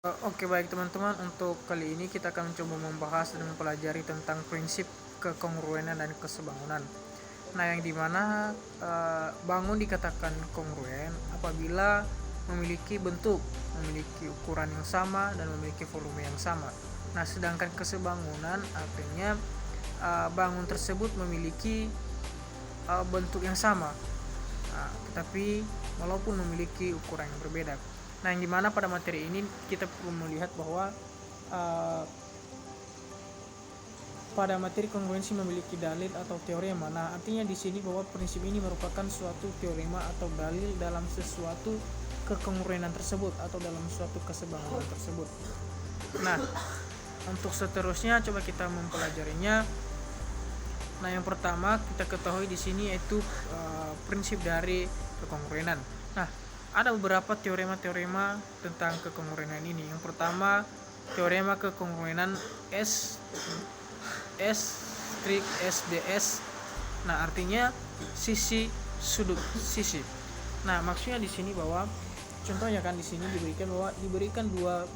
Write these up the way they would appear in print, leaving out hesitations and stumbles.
Oke, baik teman-teman, untuk kali ini kita akan mencoba membahas dan mempelajari tentang prinsip kekongruenan dan kesebangunan. Nah, yang dimana bangun dikatakan kongruen apabila memiliki bentuk, memiliki ukuran yang sama dan memiliki volume yang sama. Nah, sedangkan kesebangunan artinya bangun tersebut memiliki bentuk yang sama, tetapi walaupun memiliki ukuran yang berbeda. Nah, yang dimana pada materi ini kita perlu melihat bahwa uh, pada materi kongruensi memiliki dalil atau teorema. Nah, artinya di sini bahwa prinsip ini merupakan suatu teorema atau dalil dalam sesuatu kekongruenan tersebut atau dalam suatu kesebangunan tersebut. Nah, untuk seterusnya coba kita mempelajarinya. Nah, yang pertama kita ketahui di sini yaitu prinsip dari kekongruenan. Nah, ada beberapa teorema-teorema tentang kekongruenan ini. Yang pertama, teorema kekongruenan SDS. Nah, artinya sisi sudut sisi. Nah, maksudnya di sini bahwa contohnya kan di sini diberikan dua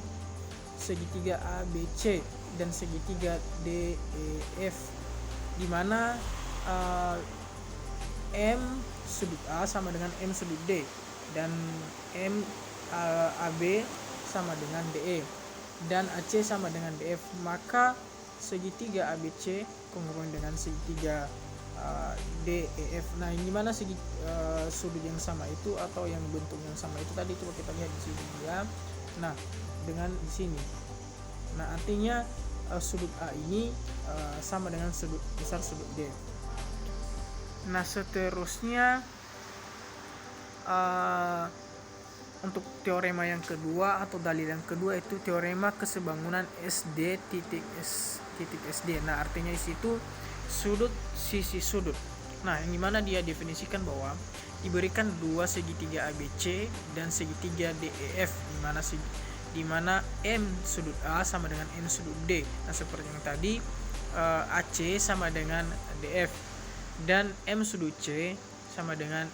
segitiga ABC dan segitiga DEF, di mana M sudut A sama dengan M sudut D dan M AB sama dengan DE dan AC sama dengan DF, maka segitiga ABC kongruen dengan segitiga DEF. Nah, ini mana sudut yang sama itu atau yang bentuk yang sama itu tadi coba kita lihat di sini ya. Nah, dengan di sini. Nah, artinya sudut A ini sama dengan sudut besar sudut D. Nah, seterusnya untuk teorema yang kedua atau dalil yang kedua itu teorema kesebangunan SD.S.SD. Nah, artinya di situ sudut sisi sudut. Nah, yang dimana dia definisikan bahwa diberikan dua segitiga ABC dan segitiga DEF, di mana M sudut A sama dengan M sudut D. Nah, seperti yang tadi AC sama dengan DF dan M sudut C sama dengan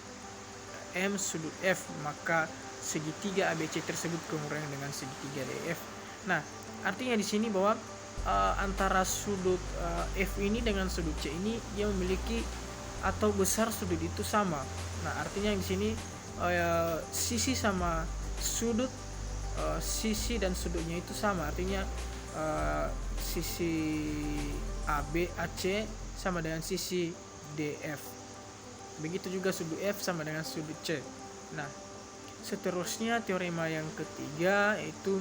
M sudut F, maka segitiga ABC tersebut kongruent dengan segitiga DF. Nah, artinya di sini bahwa antara sudut F ini dengan sudut C ini dia memiliki atau besar sudut itu sama. Nah, artinya di sini sisi sama sudut, sisi dan sudutnya itu sama. Artinya sisi AC sama dengan sisi DF. Begitu juga sudut F sama dengan sudut C. Nah, seterusnya teorema yang ketiga yaitu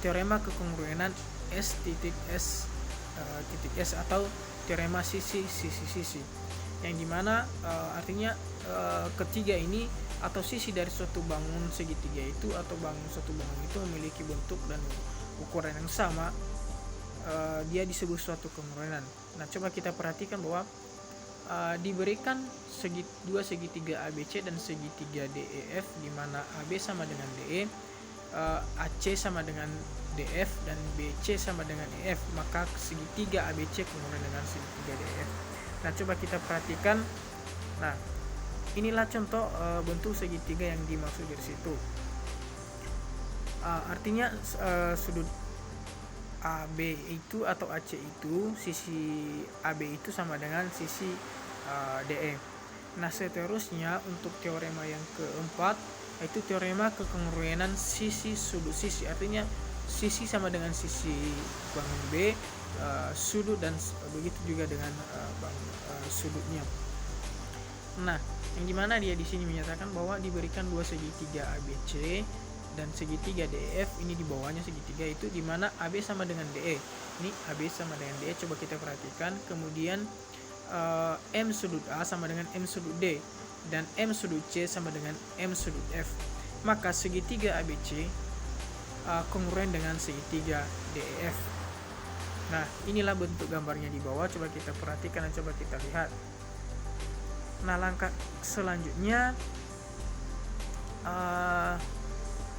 teorema kekongruenan S.S atau teorema sisi. Yang dimana artinya ketiga ini atau sisi dari suatu bangun segitiga itu atau suatu bangun itu memiliki bentuk dan ukuran yang sama, dia disebut suatu kongruenan. Nah, coba kita perhatikan bahwa diberikan dua segitiga ABC dan segitiga DEF, di mana AB sama dengan DE, AC sama dengan DF dan BC sama dengan EF, maka segitiga ABC kongruent dengan segitiga DEF. Nah, coba kita perhatikan. Nah, inilah contoh bentuk segitiga yang dimaksud dari situ. Artinya sudut AB itu atau AC itu, sisi AB itu sama dengan sisi DE. Nah, seterusnya untuk teorema yang keempat yaitu teorema kekongruenan sisi sudut sisi. Artinya sisi sama dengan sisi bangun B, sudut, dan begitu juga dengan sudutnya. Nah, yang dimana dia di sini menyatakan bahwa diberikan dua segitiga ABC dan segitiga DEF, ini di bawahnya segitiga itu di mana AB sama dengan DE. Ini AB sama dengan DE, coba kita perhatikan. Kemudian M sudut A sama dengan M sudut D dan M sudut C sama dengan M sudut F, maka segitiga ABC kongruen dengan segitiga DEF. Nah, inilah bentuk gambarnya di bawah, coba kita perhatikan dan coba kita lihat. Nah, langkah selanjutnya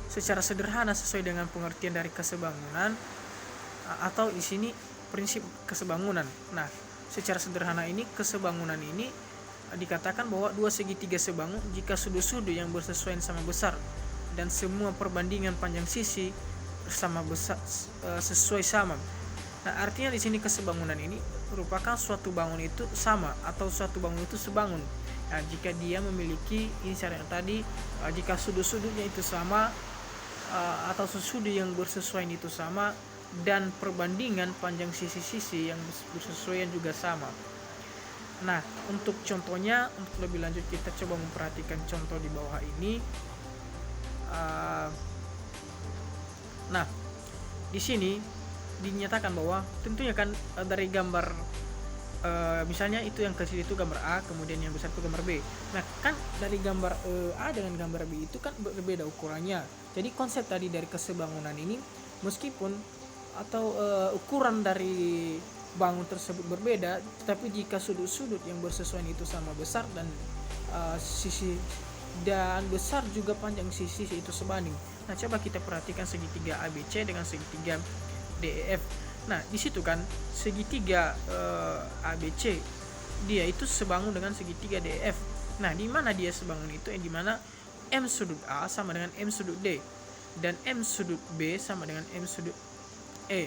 secara sederhana sesuai dengan pengertian dari kesebangunan atau di sini prinsip kesebangunan. Nah, secara sederhana ini kesebangunan ini dikatakan bahwa dua segitiga sebangun jika sudut-sudut yang bersesuaian sama besar dan semua perbandingan panjang sisi bersama besar sesuai sama. Nah, artinya di sini kesebangunan ini merupakan suatu bangun itu sama atau suatu bangun itu sebangun. Nah, jika dia memiliki ini syarat tadi, jika sudut-sudutnya itu sama atau sudut yang bersesuaian itu sama dan perbandingan panjang sisi-sisi yang bersesuaian juga sama. Nah, untuk contohnya, untuk lebih lanjut kita coba memperhatikan contoh di bawah ini. Nah, di sini dinyatakan bahwa tentunya kan dari gambar misalnya itu yang kecil itu gambar A, kemudian yang besar itu gambar B. Nah, kan dari gambar A dengan gambar B itu kan berbeda ukurannya. Jadi konsep tadi dari kesebangunan ini meskipun atau ukuran dari bangun tersebut berbeda, tapi jika sudut-sudut yang bersesuaian itu sama besar dan sisi dan besar juga panjang sisi itu sebanding. Nah, coba kita perhatikan segitiga ABC dengan segitiga DEF. Nah, di situ kan segitiga ABC dia itu sebangun dengan segitiga DEF. Nah, di mana dia sebangun itu? Di mana M sudut A sama dengan M sudut D dan M sudut B sama dengan M sudut E.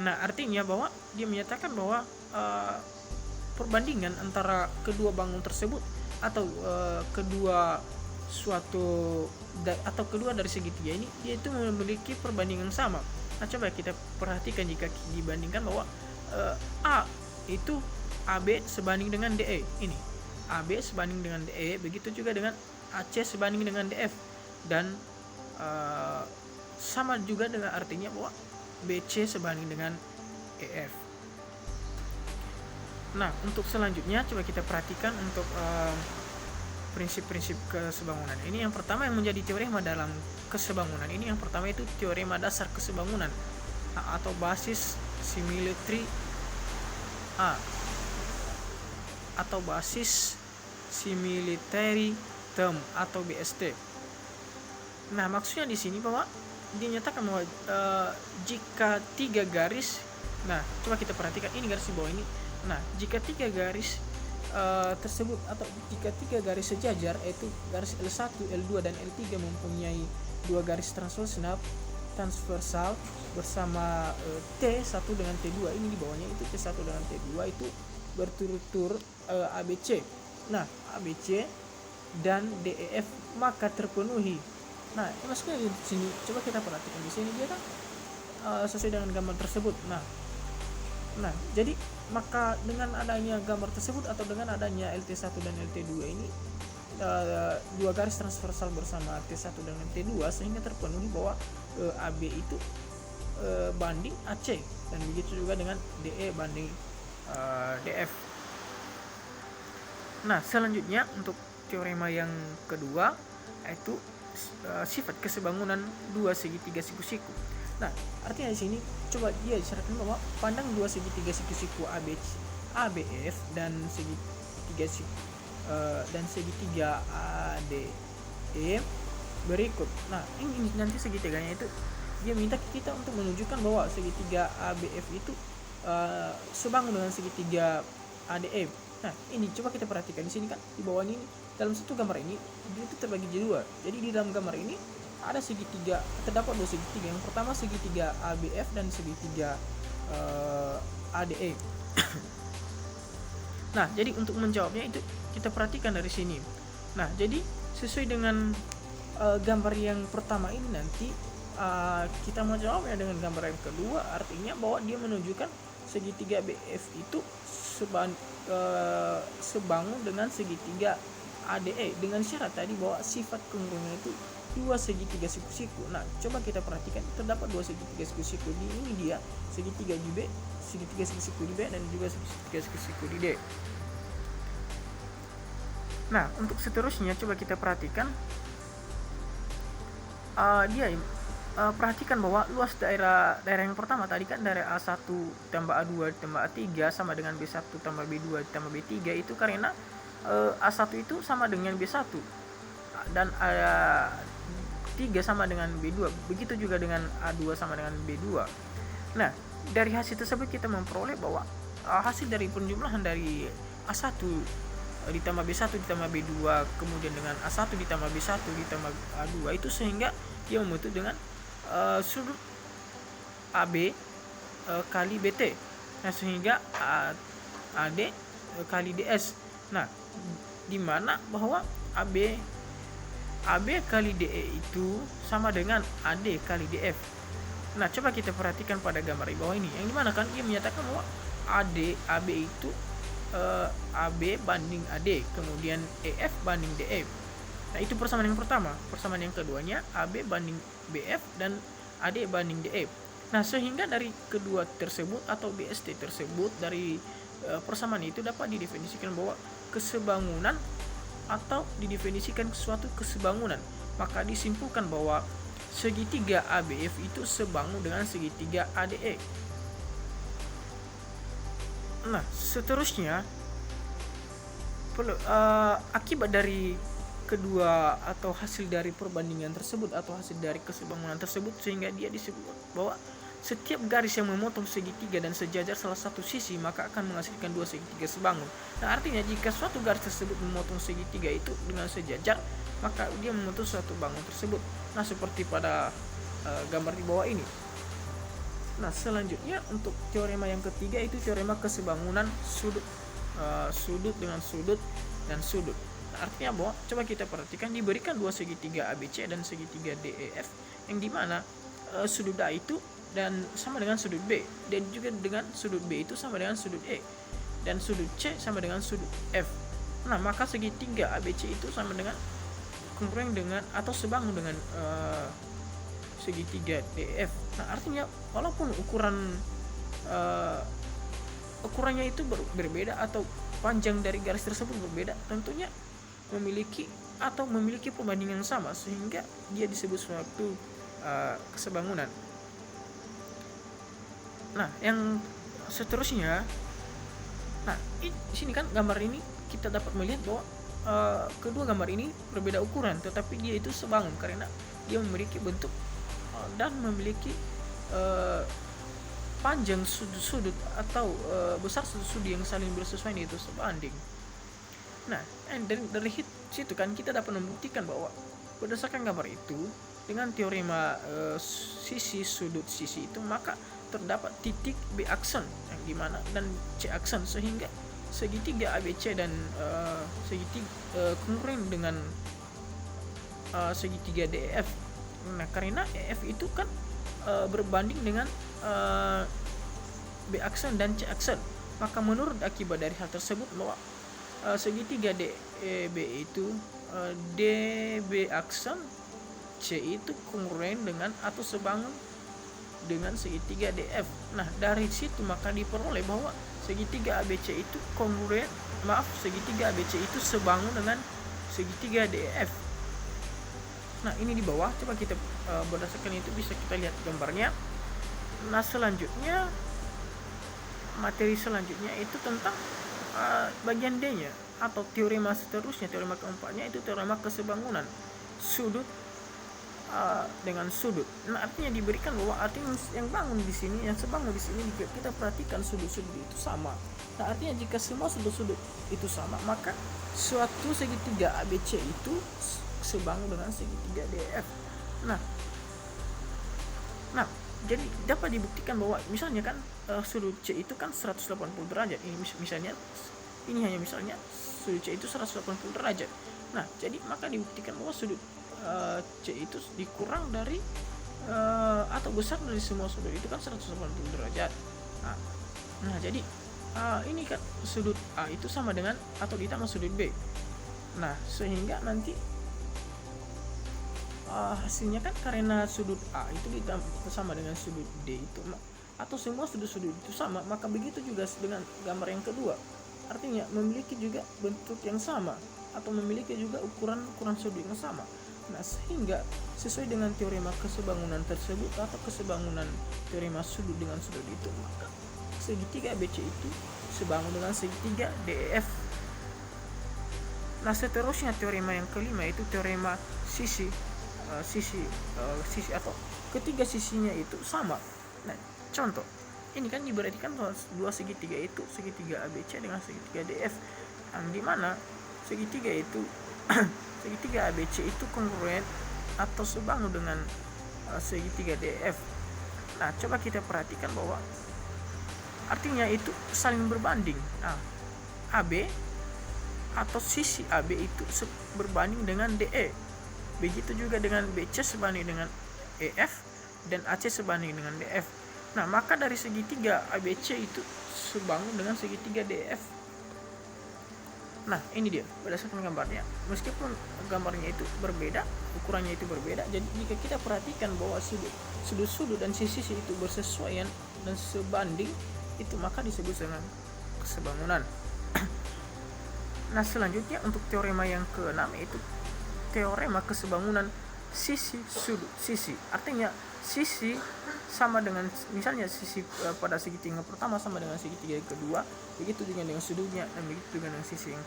Nah, artinya bahwa dia menyatakan bahwa perbandingan antara kedua bangun tersebut atau kedua dari segitiga ini dia itu memiliki perbandingan sama. Nah, coba kita perhatikan jika dibandingkan bahwa A itu AB sebanding dengan DE, ini AB sebanding dengan DE, begitu juga dengan AC sebanding dengan DF, dan sama juga dengan artinya bahwa BC sebanding dengan EF. Nah, untuk selanjutnya coba kita perhatikan untuk prinsip-prinsip kesebangunan ini. Yang pertama yang menjadi teorema dalam kesebangunan ini, yang pertama itu teorema dasar kesebangunan atau basis similarity A atau basis similarity term atau BST. Nah, maksudnya di sini bahwa dinyatakan bahwa jika tiga garis, nah coba kita perhatikan ini garis di bawah ini. Nah, jika tiga garis tersebut atau jika tiga garis sejajar, yaitu garis L1, L2 dan L3 mempunyai dua garis transversal bersama T1 dengan T2, ini di bawahnya itu T1 dengan T2 itu berturut-turut ABC. Nah, ABC dan DEF maka terpenuhi. Nah, maksudnya di sini coba kita perhatikan di sini dia kan sesuai dengan gambar tersebut. Nah, jadi maka dengan adanya gambar tersebut atau dengan adanya LT1 dan LT2 ini dua garis transversal bersama T1 dan T2 sehingga terpenuhi bahwa AB itu banding AC, dan begitu juga dengan DE banding DF. Nah, selanjutnya untuk teorema yang kedua yaitu sifat kesebangunan dua segitiga siku-siku. Nah, artinya di sini coba dia disyaratkan bahwa pandang dua segitiga siku-siku ABF dan segitiga ADE berikut. Nah, ini nanti segitiganya itu dia minta kita untuk menunjukkan bahwa segitiga ABF itu sebangun dengan segitiga ADE. Nah, ini coba kita perhatikan di sini kan di bawah ini dalam satu gambar ini dia itu terbagi jadi dua. Jadi di dalam gambar ini ada segitiga, terdapat dua segitiga. Yang pertama segitiga ABF dan segitiga ADE. Nah, jadi untuk menjawabnya itu kita perhatikan dari sini. Nah, jadi sesuai dengan gambar yang pertama ini nanti kita mau jawabnya dengan gambar yang kedua, artinya bahwa dia menunjukkan segitiga BF itu sebangun dengan segitiga ADE dengan syarat tadi bahwa sifat keunggulan itu dua segitiga siku-siku. Nah, coba kita perhatikan terdapat dua segitiga siku-siku di ini dia segitiga di B, segitiga siku-siku di B dan juga segitiga siku-siku di D. Nah, untuk seterusnya coba kita perhatikan perhatikan bahwa luas daerah yang pertama tadi kan daerah A1 tambah A2 tambah A3 sama dengan B1 tambah B2 tambah B3 itu karena A1 itu sama dengan B1 dan A3 sama dengan B2, begitu juga dengan A2 sama dengan B2. Nah, dari hasil tersebut kita memperoleh bahwa hasil dari penjumlahan dari A1 ditambah B1 ditambah B2, kemudian dengan A1 ditambah B1 ditambah A2, itu sehingga dia membentuk dengan sudut AB kali BT. Nah, sehingga AD kali DS. Nah, di mana bahwa AB kali DE itu sama dengan AD kali DF. Nah, coba kita perhatikan pada gambar di bawah ini, yang dimana kan ia menyatakan bahwa AB itu AB banding AD, kemudian EF banding DF. Nah, itu persamaan yang pertama. Persamaan yang keduanya AB banding BF dan AD banding DF. Nah, sehingga dari kedua tersebut atau BST tersebut, dari persamaan itu dapat didefinisikan bahwa kesebangunan atau didefinisikan suatu kesebangunan. Maka disimpulkan bahwa segitiga ABF itu sebangun dengan segitiga ADE. Nah, seterusnya akibat dari kedua atau hasil dari perbandingan tersebut atau hasil dari kesebangunan tersebut, sehingga dia disebut bahwa setiap garis yang memotong segitiga dan sejajar salah satu sisi maka akan menghasilkan dua segitiga sebangun. Nah, artinya jika suatu garis tersebut memotong segitiga itu dengan sejajar, maka dia membentuk suatu bangun tersebut. Nah, seperti pada gambar di bawah ini. Nah, selanjutnya untuk teorema yang ketiga itu teorema kesebangunan sudut, sudut dengan sudut dan sudut. Nah, artinya bahwa coba kita perhatikan, diberikan dua segitiga ABC dan segitiga DEF, yang dimana sudut A itu dan sama dengan sudut B, dan juga dengan sudut B itu sama dengan sudut E, dan sudut C sama dengan sudut F. Nah, maka segitiga ABC itu sama dengan kongruen dengan atau sebangun dengan segitiga DF. Nah, artinya walaupun ukurannya itu berbeda atau panjang dari garis tersebut berbeda, tentunya memiliki perbandingan yang sama, sehingga dia disebut suatu kesebangunan. Nah, yang seterusnya, nah di sini kan gambar ini kita dapat melihat bahwa kedua gambar ini berbeda ukuran, tetapi dia itu sebangun karena dia memiliki bentuk dan memiliki panjang sudut-sudut atau besar sudut-sudut yang saling bersesuaian, itu sebanding. Nah, dari situ kan kita dapat membuktikan bahwa berdasarkan gambar itu dengan teorema sisi sudut sisi itu, maka terdapat titik B aksen yang dimana dan C aksen, sehingga segitiga ABC dan segitiga kongruen dengan segitiga DEF. Nah, karena EF itu kan berbanding dengan B aksen dan C aksen, maka menurut akibat dari hal tersebut bahwa segitiga DEB itu DB aksen C itu kongruen dengan atau sebangun dengan segitiga DF. Nah, dari situ maka diperoleh bahwa segitiga ABC itu segitiga ABC itu sebangun dengan segitiga DF. Nah, ini di bawah, coba kita berdasarkan itu bisa kita lihat gambarnya. Nah, selanjutnya materi selanjutnya itu tentang bagian D-nya atau teorema seterusnya, teorema keempatnya itu teorema kesebangunan sudut dengan sudut. Nah, artinya diberikan bahwa artinya yang bangun di sini, yang sebangun di sini, jika kita perhatikan sudut-sudut itu sama. Nah, artinya jika semua sudut-sudut itu sama, maka suatu segitiga ABC itu sebangun dengan segitiga DF. Nah, jadi dapat dibuktikan bahwa misalnya kan sudut C itu kan 180 derajat. Ini hanya misalnya sudut C itu 180 derajat. Nah, jadi maka dibuktikan bahwa sudut C itu dikurang dari atau besar dari semua sudut itu kan 180 derajat. Nah, jadi ini kan sudut A itu sama dengan atau ditambah sudut B. Nah, sehingga nanti hasilnya kan karena sudut A itu ditambah sama dengan sudut D itu, atau semua sudut-sudut itu sama, maka begitu juga dengan gambar yang kedua. Artinya memiliki juga bentuk yang sama atau memiliki juga ukuran sudut yang sama. Nah, sehingga sesuai dengan teorema kesebangunan tersebut atau kesebangunan teorema sudut dengan sudut itu, maka segitiga ABC itu sebangun dengan segitiga DEF. Nah, seterusnya teorema yang kelima itu teorema sisi atau ketiga sisinya itu sama. Nah, contoh ini kan diberartikan bahwa dua segitiga itu segitiga ABC dengan segitiga DF. di mana segitiga itu segitiga ABC itu kongruen atau sebangun dengan segitiga DEF. Nah, coba kita perhatikan bahwa artinya itu saling berbanding. Nah, AB atau sisi AB itu berbanding dengan DE. Begitu juga dengan BC sebanding dengan EF dan AC sebanding dengan DF. Nah, maka dari segitiga ABC itu sebangun dengan segitiga DF. Nah, ini dia berdasarkan gambarnya. Meskipun gambarnya itu berbeda, ukurannya itu berbeda, jadi jika kita perhatikan bahwa sudut-sudut dan sisi itu bersesuaian dan sebanding, itu maka disebut dengan kesebangunan. Nah, selanjutnya untuk teorema yang ke-6 yaitu teorema kesebangunan sisi sudut sisi. Artinya sisi sama dengan, misalnya sisi pada segitiga pertama sama dengan segitiga yang kedua, begitu juga dengan sudutnya, dan begitu juga dengan sisi yang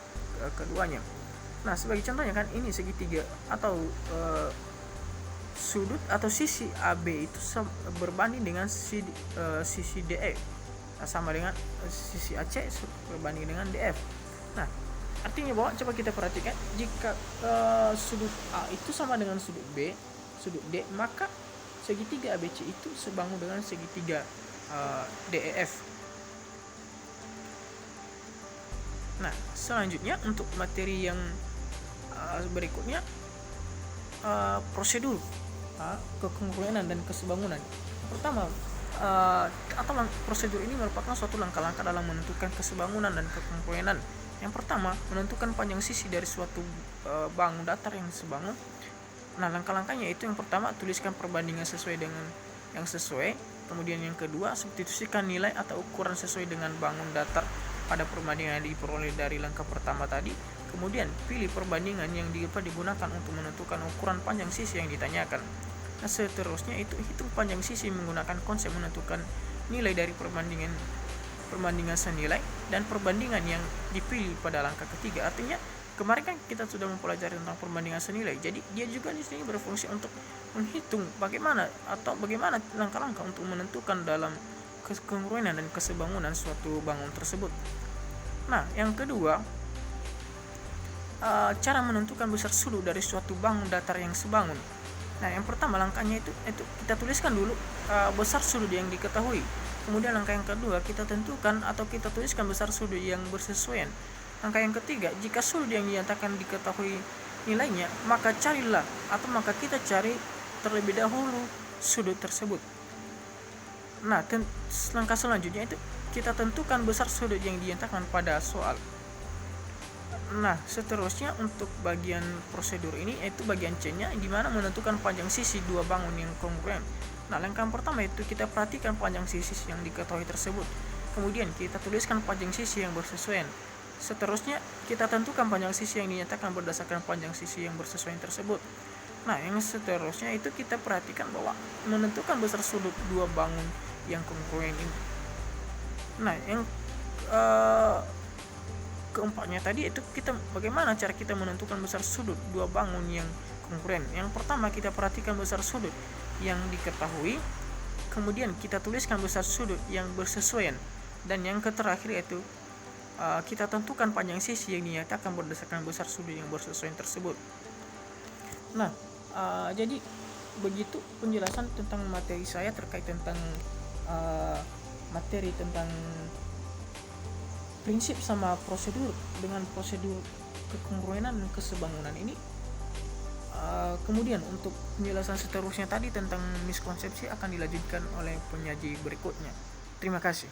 keduanya. Nah, sebagai contohnya kan ini segitiga atau sudut atau sisi AB itu berbanding dengan sisi DE, sama dengan sisi AC berbanding dengan DF. Nah, artinya bahwa coba kita perhatikan, jika sudut A itu sama dengan sudut B, sudut D, maka segitiga ABC itu sebangun dengan segitiga DEF. Nah, selanjutnya untuk materi yang berikutnya, prosedur kekongruenan dan kesebangunan. Pertama, atau prosedur ini merupakan suatu langkah-langkah dalam menentukan kesebangunan dan kekongruenan. Yang pertama, menentukan panjang sisi dari suatu bangun datar yang sebangun. Nah, langkah-langkahnya itu yang pertama, tuliskan perbandingan sesuai dengan yang sesuai. Kemudian yang kedua, substitusikan nilai atau ukuran sesuai dengan bangun datar pada perbandingan yang diperoleh dari langkah pertama tadi. Kemudian pilih perbandingan yang digunakan untuk menentukan ukuran panjang sisi yang ditanyakan. Nah, seterusnya itu hitung panjang sisi menggunakan konsep menentukan nilai dari perbandingan senilai dan perbandingan yang dipilih pada langkah ketiga. Artinya kemarin kan kita sudah mempelajari tentang perbandingan senilai, jadi dia juga di sini berfungsi untuk menghitung bagaimana langkah-langkah untuk menentukan dalam kekongruenan dan kesebangunan suatu bangun tersebut. Nah, yang kedua, cara menentukan besar sudut dari suatu bangun datar yang sebangun. Nah, yang pertama langkahnya itu kita tuliskan dulu besar sudut yang diketahui. Kemudian langkah yang kedua, kita tentukan atau kita tuliskan besar sudut yang bersesuaian. Langkah yang ketiga, jika sudut yang dinyatakan diketahui nilainya, maka kita cari terlebih dahulu sudut tersebut. Nah, langkah selanjutnya itu kita tentukan besar sudut yang dinyatakan pada soal. Nah, seterusnya untuk bagian prosedur ini yaitu bagian C-nya, di mana menentukan panjang sisi dua bangun yang kongruen. Nah, langkah pertama itu kita perhatikan panjang sisi yang diketahui tersebut. Kemudian kita tuliskan panjang sisi yang bersesuaian. Seterusnya kita tentukan panjang sisi yang dinyatakan berdasarkan panjang sisi yang bersesuaian tersebut. Nah, yang seterusnya itu kita perhatikan bahwa menentukan besar sudut dua bangun yang kongruen ini. Nah, yang keempatnya tadi itu bagaimana cara kita menentukan besar sudut dua bangun yang kongruen. Yang pertama, kita perhatikan besar sudut yang diketahui, kemudian kita tuliskan besar sudut yang bersesuaian, dan yang terakhir yaitu kita tentukan panjang sisi yang dinyatakan berdasarkan besar sudut yang bersesuaian tersebut. Nah, jadi begitu penjelasan tentang materi saya terkait tentang materi tentang prinsip sama prosedur dengan prosedur kekongruenan dan kesebangunan ini. Kemudian untuk penjelasan seterusnya tadi tentang miskonsepsi akan dilanjutkan oleh penyaji berikutnya. Terima kasih.